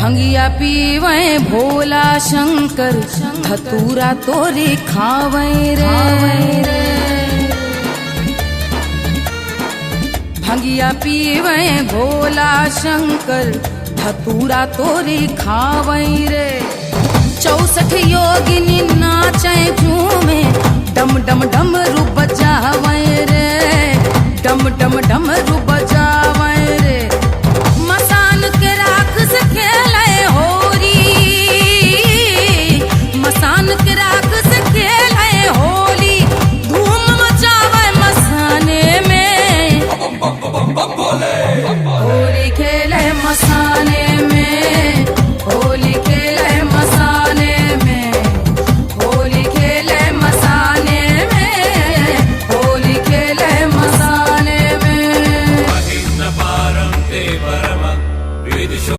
भंगिया पीवे भोला शंकर, धतूरा तोरे खावे रे। भंगिया पीवे भोला शंकर, धतूरा तोरे खावे रे। 64 योगिनी नाचे झूमे, डम डम डमरू बजावे रे, डम डम डमरू बजावे रे। मसान के राख से खेले होरी, मसान के राख से खेले होली, धूम मचावे मसाने में, होली खेले मसाने में, होली खेले मसाने में, होली खेले मसाने में, होली खेले मसाने में।